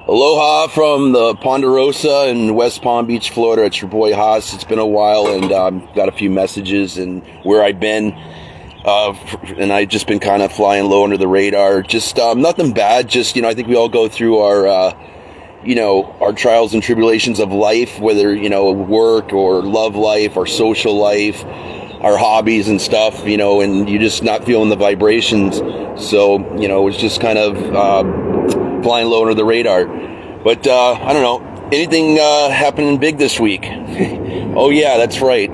Aloha from the Ponderosa in West Palm Beach, Florida. It's your boy Haas. It's been a while, and got a few messages and where I've been. And I've just been kind of flying low under the radar. Just nothing bad. Just, I think we all go through our trials and tribulations of life, whether, work or love life or social life, our hobbies and stuff, and you're just not feeling the vibrations. So, it's just kind of flying low under the radar. But I don't know, anything happening big this week? Oh yeah, that's right.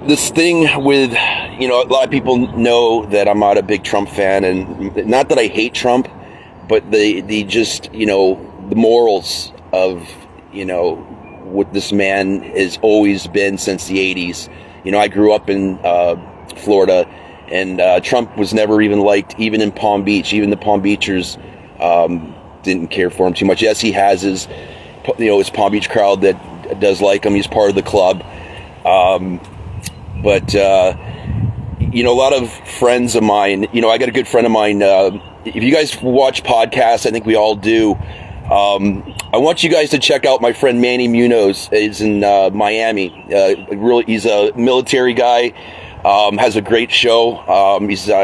This thing with, a lot of people know that I'm not a big Trump fan, and not that I hate Trump, but the just, the morals of, what this man has always been since the 80s. I grew up in Florida, and Trump was never even liked, even in Palm Beach. Even the Palm Beachers didn't care for him too much. Yes, he has his Palm Beach crowd that does like him. He's part of the club. But a lot of friends of mine, I got a good friend of mine. If you guys watch podcasts, I think we all do. I want you guys to check out my friend Manny Munoz. He's in Miami. He's a military guy. Has a great show. I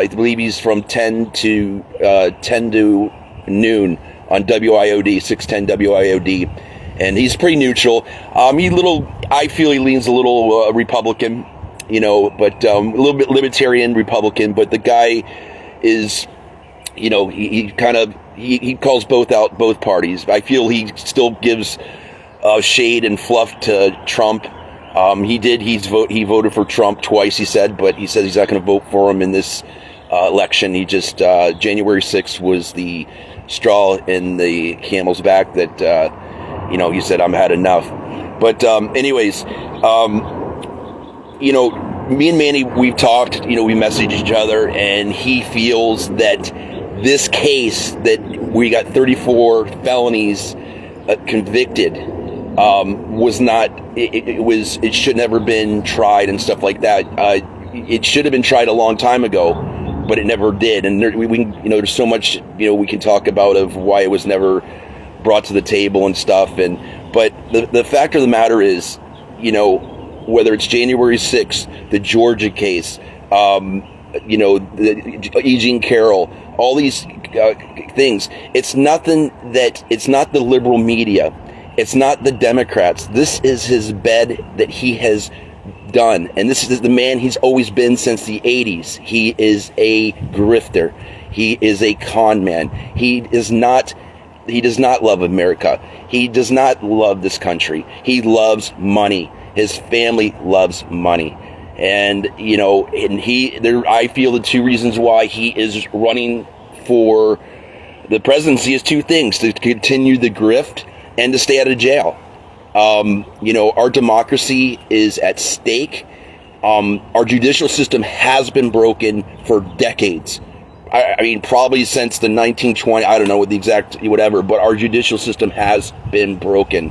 believe he's from 10 to noon on WIOD, 610 WIOD. And he's pretty neutral. I feel he leans a little Republican, but a little bit libertarian Republican. But the guy is, he calls both parties. I feel he still gives shade and fluff to Trump. He voted for Trump twice, he said, but he says he's not going to vote for him in this election. He just, January 6th was the straw in the camel's back that, he said, I've had enough. But anyways, me and Manny, we've talked, we messaged each other, and he feels that this case that we got 34 felonies convicted was not, it should never been tried and stuff like that. It should have been tried a long time ago, but it never did. And there's so much, we can talk about of why it was never brought to the table and stuff. But the fact of the matter is, whether it's January 6th, the Georgia case, the E. Jean Carroll, all these things, it's not the liberal media. It's not the Democrats. This is his bed that he has done. And this is the man he's always been since the 80s. He is a grifter. He is a con man. He does not love America. He does not love this country. He loves money. His family loves money. And, I feel the two reasons why he is running for the presidency is two things: to continue the grift and to stay out of jail. Our democracy is at stake. Our judicial system has been broken for decades. I mean, probably since the 1920s, I don't know what the exact, whatever, but our judicial system has been broken.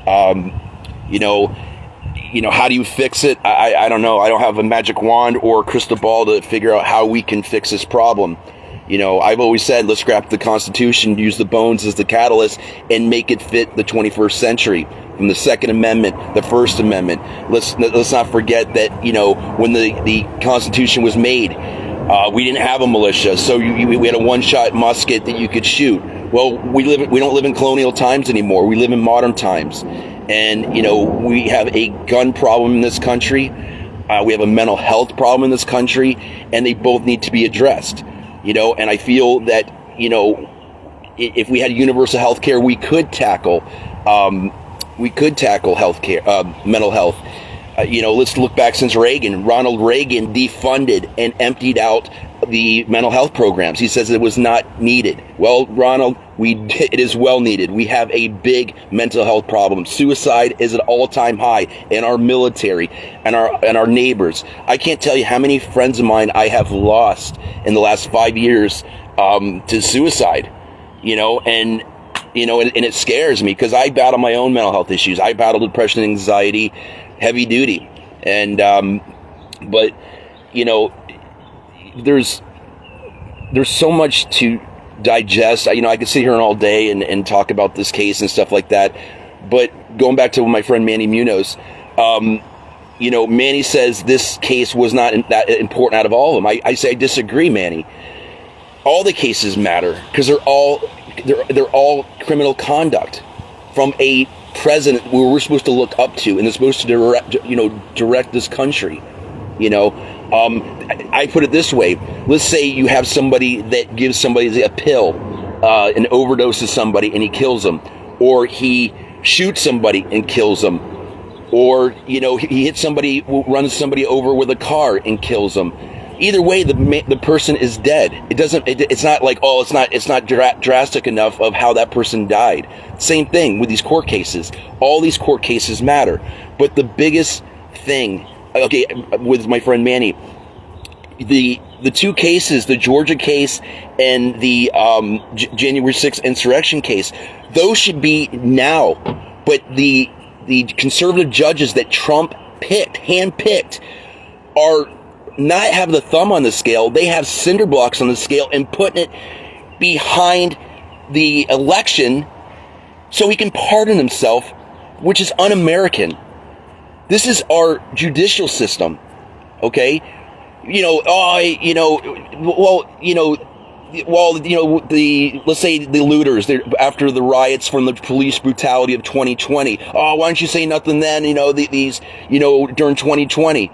How do you fix it? I don't know. I don't have a magic wand or crystal ball to figure out how we can fix this problem. I've always said, let's scrap the Constitution, use the bones as the catalyst, and make it fit the 21st century. From the Second Amendment, the First Amendment. Let's not forget that, when the Constitution was made, we didn't have a militia, so we had a one-shot musket that you could shoot. Well, we don't live in colonial times anymore. We live in modern times. And, we have a gun problem in this country. We have a mental health problem in this country, and they both need to be addressed. And I feel that, if we had universal health care, we could tackle health care, mental health. Let's look back since Reagan. Ronald Reagan defunded and emptied out the mental health programs. He says it was not needed. Well, Ronald, it is well needed. We have a big mental health problem. Suicide is at all-time high in our military and our neighbors. I can't tell you how many friends of mine I have lost in the last 5 years to suicide. And it scares me because I battle my own mental health issues. I battle depression and anxiety, heavy duty. And, but, there's so much to digest. I could sit here all day and talk about this case and stuff like that. But going back to my friend Manny Munoz, Manny says this case was not that important out of all of them. I say I disagree, Manny. All the cases matter because they're all criminal conduct from a president who we're supposed to look up to and is supposed to direct this country. I put it this way. Let's say you have somebody that gives somebody a pill, and overdoses somebody and he kills them, or he shoots somebody and kills them, or he hits somebody, runs somebody over with a car and kills them. Either way, the person is dead. It's not like, it's not drastic enough of how that person died. Same thing with these court cases. All these court cases matter. But the biggest thing, okay, with my friend Manny, the two cases, the Georgia case and the January 6th insurrection case, those should be now. But the conservative judges that Trump handpicked, are not have the thumb on the scale. They have cinder blocks on the scale and putting it behind the election so he can pardon himself, which is un-American. This is our judicial system, okay? Let's say the looters, after the riots from the police brutality of 2020. Oh, why don't you say nothing then? During 2020.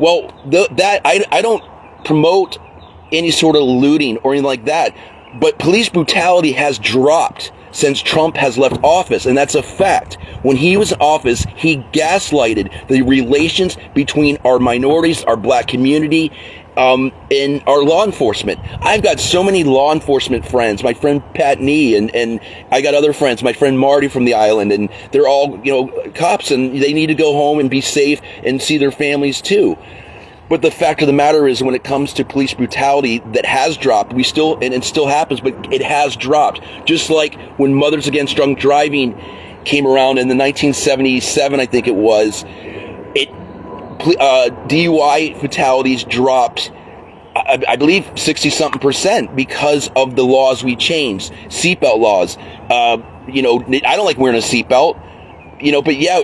Well, I don't promote any sort of looting or anything like that, but police brutality has dropped since Trump has left office, and that's a fact. When he was in office, he gaslighted the relations between our minorities, our black community, and our law enforcement. I've got so many law enforcement friends, my friend Pat Nee, and I got other friends, my friend Marty from the island, and they're all, cops, and they need to go home and be safe and see their families too. But the fact of the matter is, when it comes to police brutality, that has dropped. It still happens, but it has dropped. Just like when Mothers Against Drunk Driving came around in the 1977, I think it was, DUI fatalities dropped, I believe 60-something% because of the laws we changed. Seatbelt laws. I don't like wearing a seatbelt, but yeah,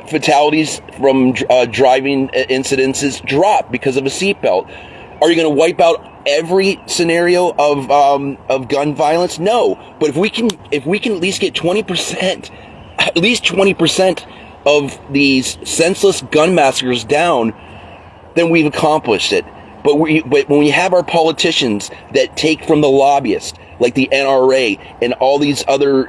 fatalities from driving incidences drop because of a seatbelt. Are you going to wipe out every scenario of gun violence? No, but if we can at least get 20% of these senseless gun massacres down, then we've accomplished it. But when we have our politicians that take from the lobbyists, like the NRA and all these other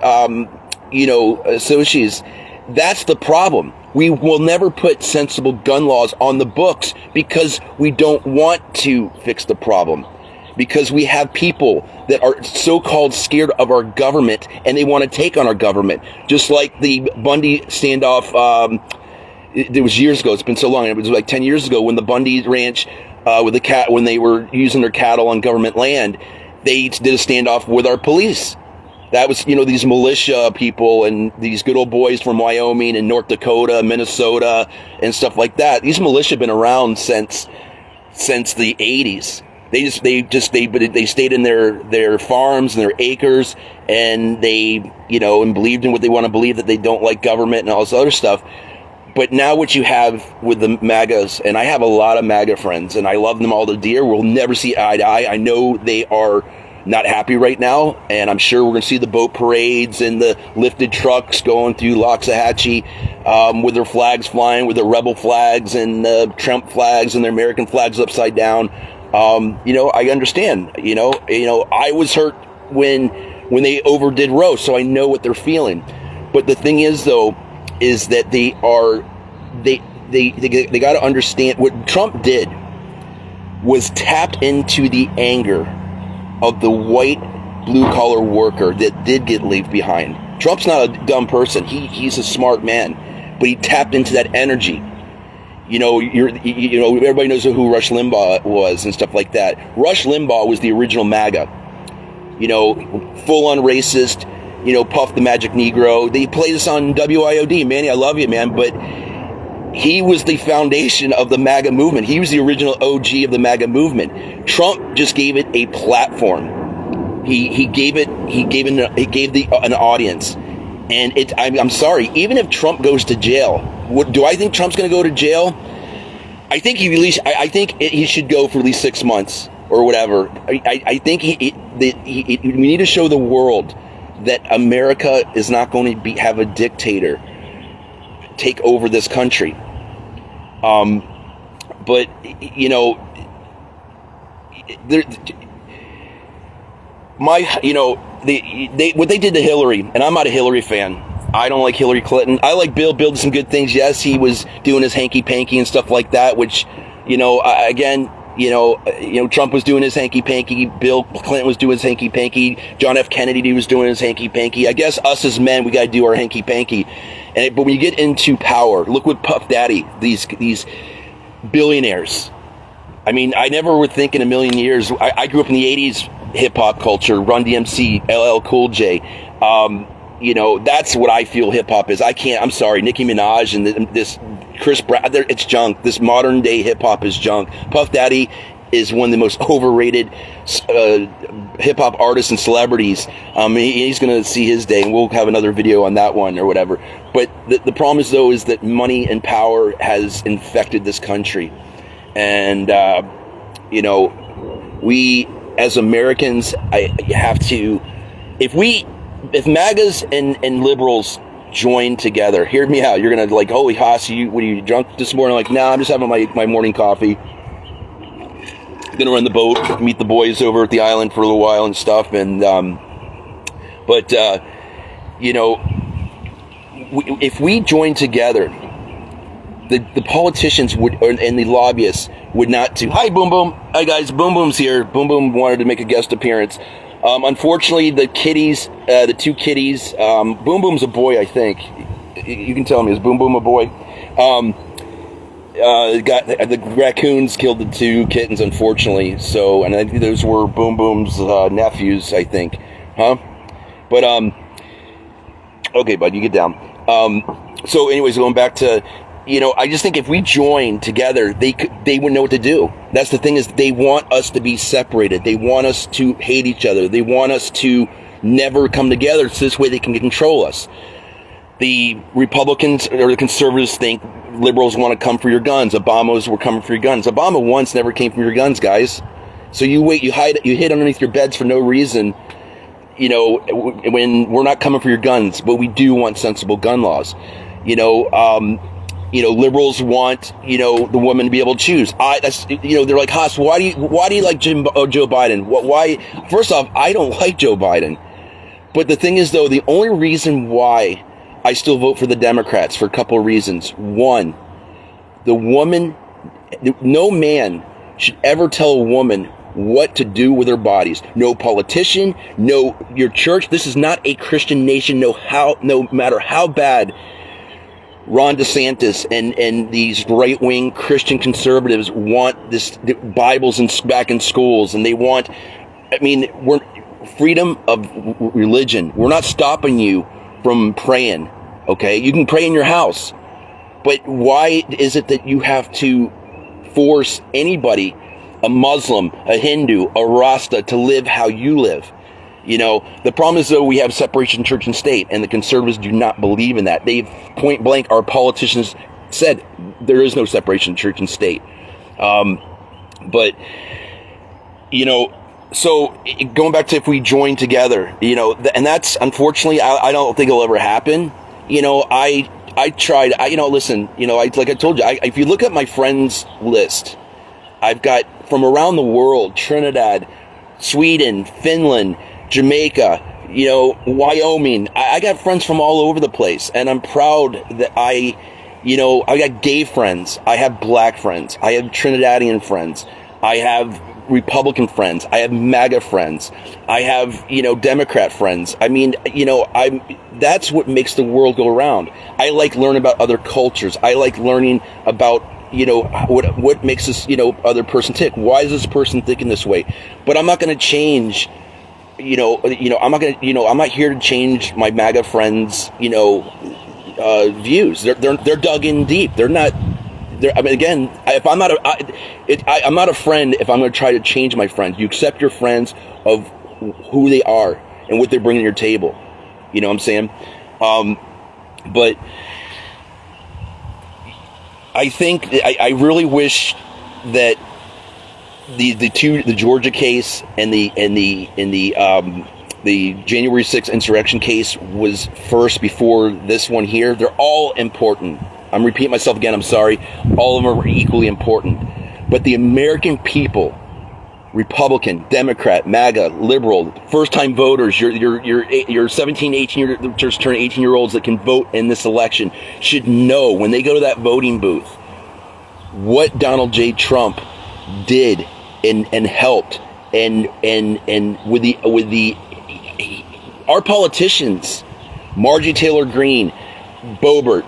associates, that's the problem. We will never put sensible gun laws on the books because we don't want to fix the problem. Because we have people that are so-called scared of our government and they want to take on our government. Just like the Bundy standoff, it was years ago, it's been so long, it was like 10 years ago when the Bundy Ranch, when they were using their cattle on government land, they did a standoff with our police. That was, these militia people and these good old boys from Wyoming and North Dakota, Minnesota, and stuff like that. These militia have been around since the 80s. They stayed in their farms and their acres, and they, and believed in what they want to believe, that they don't like government and all this other stuff. But now what you have with the MAGAs, and I have a lot of MAGA friends, and I love them all to dear. We'll never see eye to eye. I know they are not happy right now, and I'm sure we're going to see the boat parades and the lifted trucks going through Loxahatchee with their flags flying, with their rebel flags and Trump flags and their American flags upside down. I understand. I was hurt when they overdid Roe, so I know what they're feeling. But the thing is, though, is that they got to understand what Trump did was tapped into the anger of the white blue-collar worker that did get left behind. Trump's not a dumb person. He's a smart man, but he tapped into that energy. Everybody knows who Rush Limbaugh was and stuff like that. Rush Limbaugh was the original MAGA. Full-on racist. Puff the Magic Negro. They played this on WIOD. Manny, I love you, man, but he was the foundation of the MAGA movement. He was the original OG of the MAGA movement. Trump just gave it a platform. He gave an audience, and I'm sorry. Even if Trump goes to jail, do I think Trump's going to go to jail? I think he should go for at least 6 months or whatever. I think we need to show the world that America is not going to have a dictator take over this country. But you know, what they did to Hillary, and I'm not a Hillary fan. I don't like Hillary Clinton. I like Bill. Bill did some good things. Yes, he was doing his hanky-panky and stuff like that, which, Trump was doing his hanky-panky. Bill Clinton was doing his hanky-panky. John F. Kennedy was doing his hanky-panky. I guess us as men, we got to do our hanky-panky. But when you get into power, look what Puff Daddy, these billionaires. I mean, I never would think in a million years. I grew up in the 80s hip-hop culture, Run DMC, LL Cool J. That's what I feel hip-hop is. I'm sorry, Nicki Minaj and this Chris Brown, it's junk. This modern day hip-hop is junk. Puff Daddy is one of the most overrated hip-hop artists and celebrities. He's going to see his day, and we'll have another video on that one or whatever. But the problem is, though, is that money and power has infected this country. And, we as Americans, have to, if MAGAs and liberals join together, hear me out. You're going to holy Haas, what are you drunk this morning? Like, nah, I'm just having my morning coffee. Going to run the boat, meet the boys over at the island for a little while and stuff. And, if we join together, the politicians and the lobbyists would not to. Hi, Boom Boom. Hi, guys. Boom Boom's here. Boom Boom wanted to make a guest appearance. Unfortunately, the two kitties, Boom Boom's a boy, I think. You can tell me, is Boom Boom a boy? The raccoons killed the two kittens, unfortunately. So, and I think those were Boom Boom's nephews, I think. Huh? But, okay, bud, you get down. So anyways, going back to, I just think if we join together, they would know what to do. That's the thing, is they want us to be separated. They want us to hate each other. They want us to never come together, so this way they can control us. The Republicans or the conservatives think liberals want to come for your guns. Obamas were coming for your guns. Obama once never came for your guns, guys. So you hid underneath your beds for no reason, when we're not coming for your guns, but we do want sensible gun laws. Liberals want, the woman to be able to choose. They're like, Haas, why do you like Joe Biden? Why? First off, I don't like Joe Biden. But the thing is, though, the only reason why I still vote for the Democrats, for a couple of reasons. One, no man should ever tell a woman what to do with their bodies. No politician, no your church. This is not a Christian nation. No matter how bad Ron DeSantis and these right-wing Christian conservatives want this Bibles back in schools, and they want, we're freedom of religion. We're not stopping you from praying, okay? You can pray in your house, but why is it that you have to force anybody, a Muslim, a Hindu, a Rasta, to live how you live? The problem is, though, we have separation of church and state, and the conservatives do not believe in that. They've point blank, our politicians said there is no separation of church and state. So going back to if we join together, and that's, unfortunately, I don't think it'll ever happen. I tried, listen, like I told you, if you look at my friends list, I've got from around the world: Trinidad, Sweden, Finland, Jamaica, Wyoming. I got friends from all over the place, and I'm proud that I got gay friends, I have black friends, I have Trinidadian friends, I have Republican friends, I have MAGA friends, I have, Democrat friends. That's what makes the world go around. I like learning about other cultures. I like learning about, what makes this, other person tick. Why is this person thinking this way? But I'm not going to change, I'm not here to change my MAGA friends, views. They're dug in deep. They're not. Again, if I'm not a friend if I'm going to try to change my friends. You accept your friends of who they are and what they're bringing to your table. You know what I'm saying? But I think I really wish that the Georgia case and the January 6th insurrection case was first before this one here. They're all important. I'm repeating myself again. I'm sorry. All of them are equally important. But the American people, Republican, Democrat, MAGA, liberal, first-time voters, your 17, 18 just turned 18-year-olds that can vote in this election should know when they go to that voting booth what Donald J. Trump did and helped and with the our politicians, Marjorie Taylor Greene, Boebert,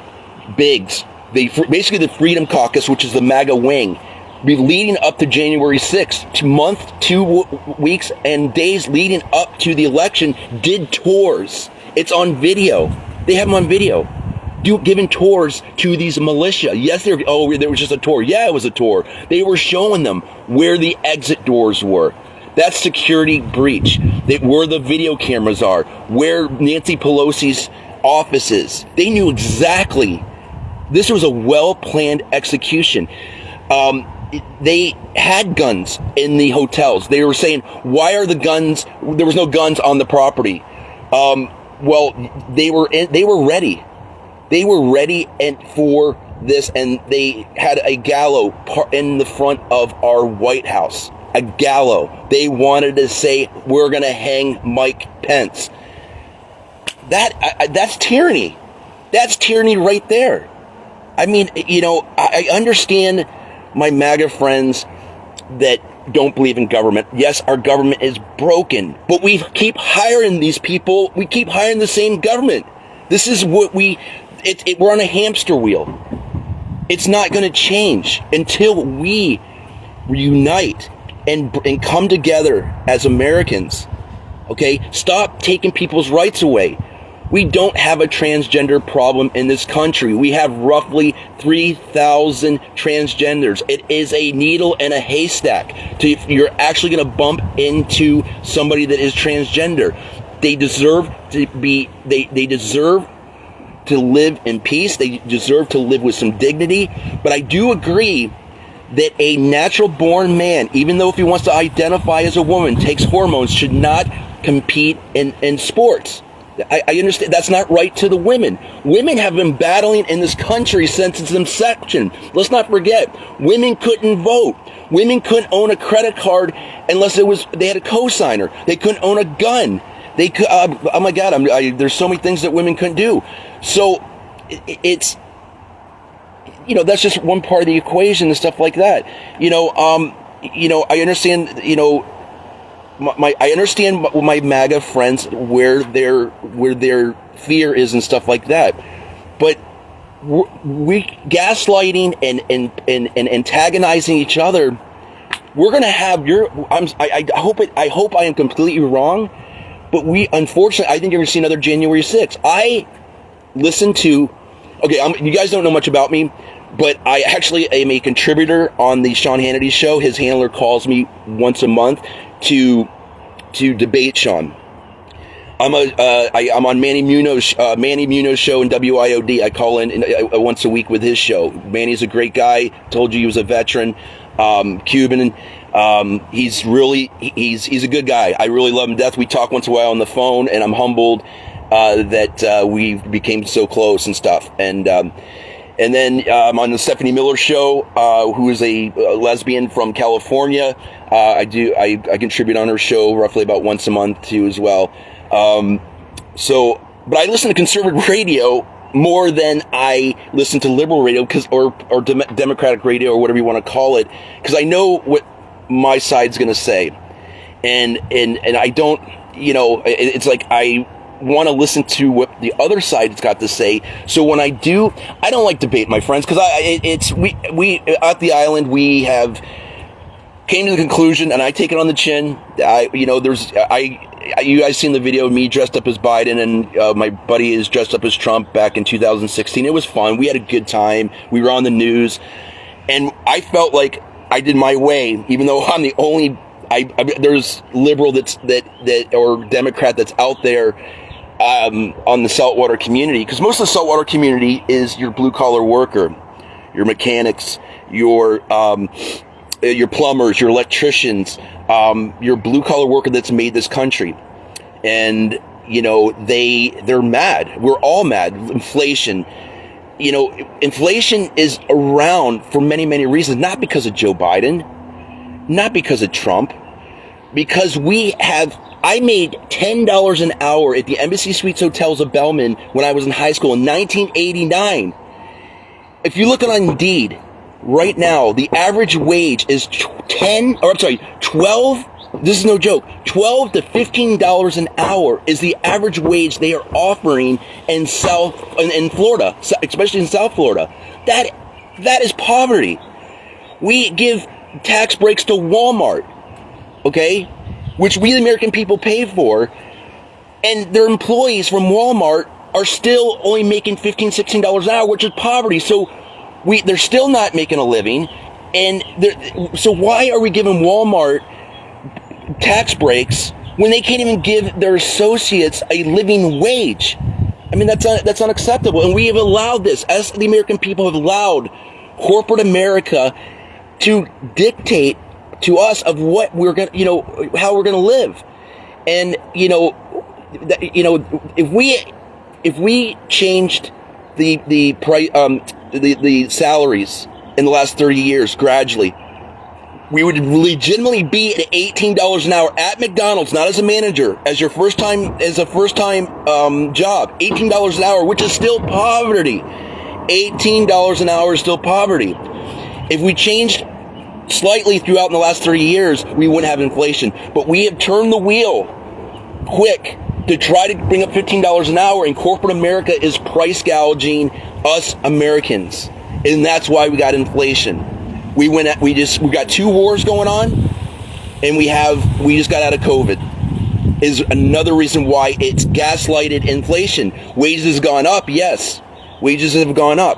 Biggs, basically the Freedom Caucus, which is the MAGA wing, be leading up to January 6th, month, 2 weeks, and days leading up to the election, did tours. It's on video. They have them on video. Giving tours to these militia. Yes, there was just a tour. Yeah, it was a tour. They were showing them where the exit doors were. That's security breach. Where the video cameras are. Where Nancy Pelosi's office is. They knew exactly. This was a well-planned execution. They had guns in the hotels. They were saying, why are the guns, there was no guns on the property. Well, they were ready. They were ready for this, and they had a gallows in the front of our White House. A gallows. They wanted to say, we're going to hang Mike Pence. That's tyranny. That's tyranny right there. I mean, I understand my MAGA friends that don't believe in government. Yes, our government is broken, but we keep hiring these people. We keep hiring the same government. This is what we're on a hamster wheel. It's not going to change until we reunite and come together as Americans. Okay? Stop taking people's rights away. We don't have a transgender problem in this country. We have roughly 3,000 transgenders. It is a needle in a haystack. If you're actually going to bump into somebody that is transgender, they deserve to be. They deserve to live in peace. They deserve to live with some dignity. But I do agree that a natural-born man, even though if he wants to identify as a woman, takes hormones, should not compete in sports. I understand that's not right to the women. Women have been battling in this country since its inception. Let's not forget, women couldn't vote. Women couldn't own a credit card unless they had a cosigner. They couldn't own a gun. They could. Oh my God! There's so many things that women couldn't do. So it's that's just one part of the equation and stuff like that. I understand. I understand my MAGA friends where their fear is and stuff like that, but we gaslighting and antagonizing each other. We're gonna have I hope I am completely wrong, but unfortunately I think you're gonna see another January 6th. I listen to. You guys don't know much about me, but I actually am a contributor on the Sean Hannity show. His handler calls me once a month to debate Sean. I'm on Manny Munoz's show in WIOD. I call in once a week with his show. Manny's a great guy. Told you he was a veteran, Cuban. He's a good guy. I really love him to death. We talk once in a while on the phone, and I'm humbled that we became so close and stuff. And then on the Stephanie Miller show, who is a lesbian from California. I contribute on her show roughly about once a month too as well. But I listen to conservative radio more than I listen to liberal radio or Democratic radio or whatever you want to call it, because I know what my side's going to say, and I don't. It's like I want to listen to what the other side's got to say. So when I don't like debate, my friends, because we at the island we have came to the conclusion, and I take it on the chin. You guys seen the video of me dressed up as Biden, and my buddy is dressed up as Trump back in 2016. It was fun. We had a good time. We were on the news, and I felt like I did my way, even though I'm the only there's liberal that or Democrat that's out there on the saltwater community, because most of the saltwater community is your blue collar worker, your mechanics, your plumbers, your electricians, your blue collar worker that's made this country. And they're mad. We're all mad. Inflation. Inflation is around for many, many reasons, not because of Joe Biden, not because of Trump, because I made $10 an hour at the Embassy Suites Hotels of Bellman when I was in high school in 1989. If you look on Indeed, right now, the average wage is 12, this is no joke, $12 to $15 an hour is the average wage they are offering in Florida, especially in South Florida. That is poverty. We give tax breaks to Walmart, okay, which we the American people pay for, and their employees from Walmart are still only making $15, $16 an hour, which is poverty. So they're still not making a living, and so why are we giving Walmart tax breaks when they can't even give their associates a living wage? I mean, that's unacceptable, and we have allowed this, as the American people have allowed corporate America to dictate to us of what we're going to, how we're going to live. And if we changed the price, the salaries in the last 30 years gradually, we would legitimately be at $18 an hour at McDonald's, not as a manager, as a first time job. $18 an hour, which is still poverty. $18 an hour is still poverty. If we changed slightly throughout in the last 30 years, we wouldn't have inflation. But we have turned the wheel quick to try to bring up $15 an hour, and corporate America is price gouging us Americans, and that's why we got inflation. We got 2 wars going on, and we just got out of COVID. Is another reason why it's gaslighted inflation. Wages have gone up, yes, wages have gone up.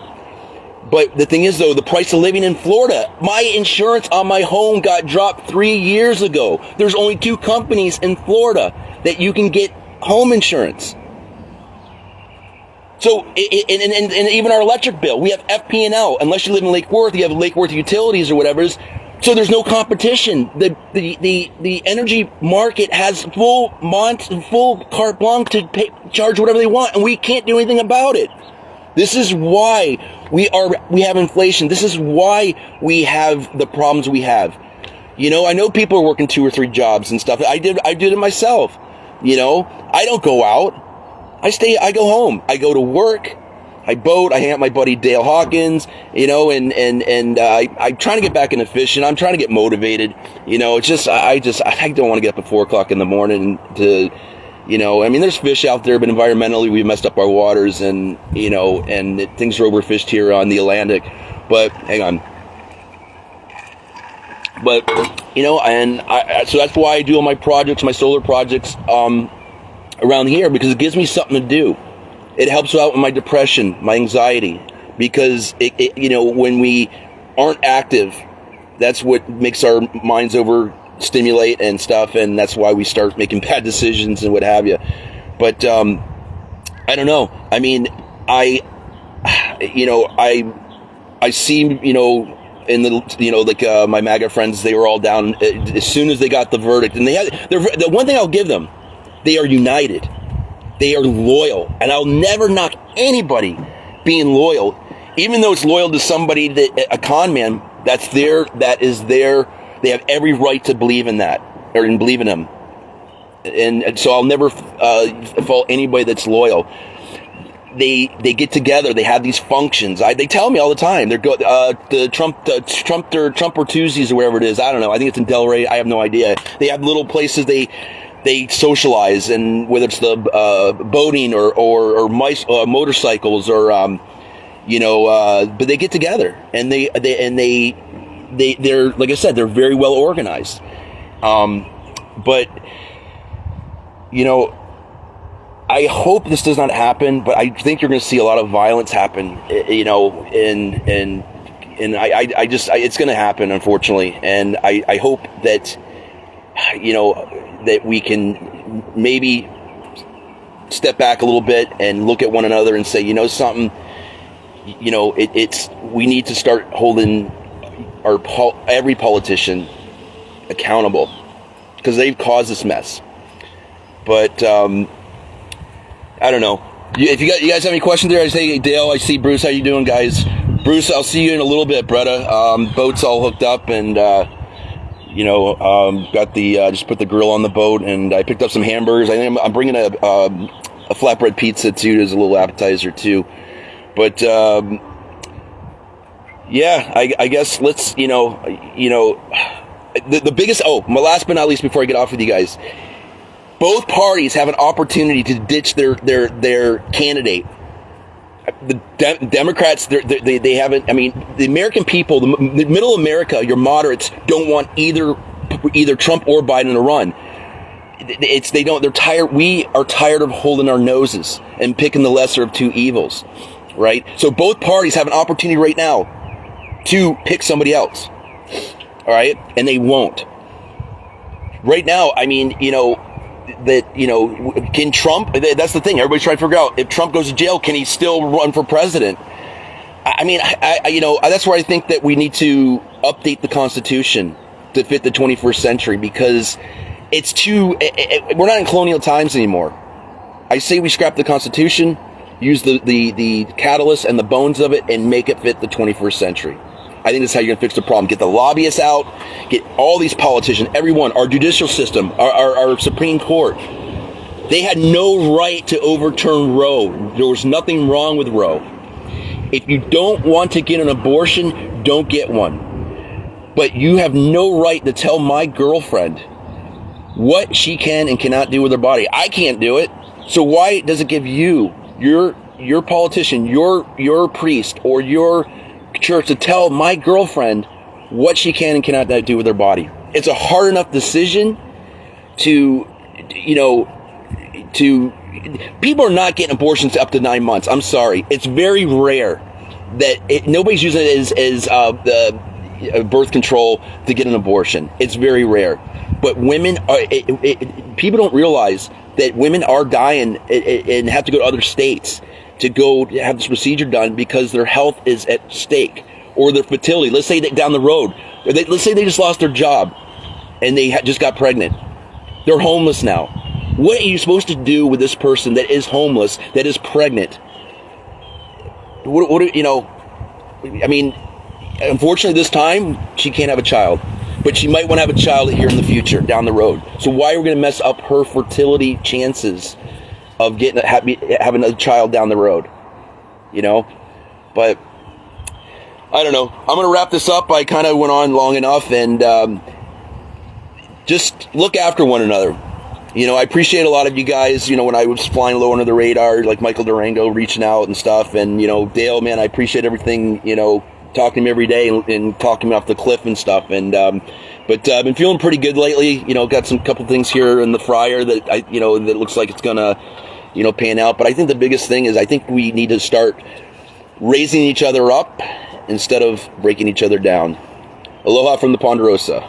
But the thing is, though, the price of living in Florida, my insurance on my home got dropped 3 years ago. There's only 2 companies in Florida that you can get home insurance. So, and even our electric bill, we have FP&L. Unless you live in Lake Worth, you have Lake Worth Utilities or whatever it is. So there's no competition. The energy market has full carte blanche to charge whatever they want, and we can't do anything about it. This is why we have inflation. This is why we have the problems we have. I know people are working 2 or 3 jobs and stuff. I did it myself. I don't go out. I go home. I go to work. I boat. I hang out with my buddy Dale Hawkins, and I'm trying to get back into fishing. I'm trying to get motivated. It's just, I don't want to get up at 4 o'clock in the morning to, there's fish out there, but environmentally we've messed up our waters, and things are overfished here on the Atlantic. But hang on. But, so that's why I do all my projects, my solar projects, around here, because it gives me something to do. It helps out with my depression, my anxiety, because when we aren't active, that's what makes our minds overstimulate and stuff, and that's why we start making bad decisions and what have you. But I don't know. I mean, I see, in the my MAGA friends, they were all down as soon as they got the verdict, and the one thing I'll give them, they are united. They are loyal. And I'll never knock anybody being loyal, even though it's loyal to somebody, a con man, they have every right to believe in that, or believe in him. And so I'll never fault anybody that's loyal. They get together. They have these functions. They tell me all the time. They're the Trumper Tuesdays or whatever it is. I don't know. I think it's in Delray. I have no idea. They have little places they socialize, and whether it's the boating or motorcycles or but they get together, and they're like I said, they're very well organized. But I hope this does not happen, but I think you're going to see a lot of violence happen. And I just it's going to happen, unfortunately, and I hope that that we can maybe step back a little bit and look at one another and say, something, we need to start holding every politician accountable, because they've caused this mess. But I don't know. If you guys have any questions there, I say, Dale, I see Bruce. How you doing, guys? Bruce, I'll see you in a little bit, Bretta. Boat's all hooked up, and got the just put the grill on the boat, and I picked up some hamburgers. I think I'm bringing a flatbread pizza too as a little appetizer too. But I guess let's the biggest. Oh, my last but not least, before I get off with you guys, both parties have an opportunity to ditch their candidate. The Democrats, they haven't. I mean, the American people, the middle America, your moderates, don't want either Trump or Biden to run. They're tired. We are tired of holding our noses and picking the lesser of two evils, right? So both parties have an opportunity right now to pick somebody else, all right? And they won't. Right now, I mean, can Trump, that's the thing, everybody's trying to figure out, if Trump goes to jail, can he still run for president? I mean, that's where I think that we need to update the Constitution to fit the 21st century, because it's we're not in colonial times anymore. I say we scrap the Constitution, use the catalyst and the bones of it, and make it fit the 21st century. I think that's how you're going to fix the problem. Get the lobbyists out, get all these politicians, everyone, our judicial system, our Supreme Court. They had no right to overturn Roe. There was nothing wrong with Roe. If you don't want to get an abortion, don't get one. But you have no right to tell my girlfriend what she can and cannot do with her body. I can't do it. So why does it give you, your politician, your priest, or your church to tell my girlfriend what she can and cannot do with her body? It's a hard enough decision to people are not getting abortions up to 9 months. I'm sorry. It's very rare that nobody's using it as the birth control to get an abortion. It's very rare. But women people don't realize that women are dying and have to go to other states to go have this procedure done because their health is at stake, or their fertility. Let's say that down the road, let's say they just lost their job and they just got pregnant. They're homeless now. What are you supposed to do with this person that is homeless, that is pregnant? What I mean, unfortunately this time she can't have a child, but she might want to have a child here in the future, down the road. So why are we going to mess up her fertility chances of having a child down the road? But I don't know. I'm going to wrap this up. I kind of went on long enough, and just look after one another. I appreciate a lot of you guys, when I was flying low under the radar, like Michael Durango reaching out and stuff. And, Dale, man, I appreciate everything, talking to me every day and talking me off the cliff and stuff. And, but I've been feeling pretty good lately. Got some couple things here in the fryer that that looks like it's going to, pan out. But I think the biggest thing is I think we need to start raising each other up instead of breaking each other down. Aloha from the Ponderosa.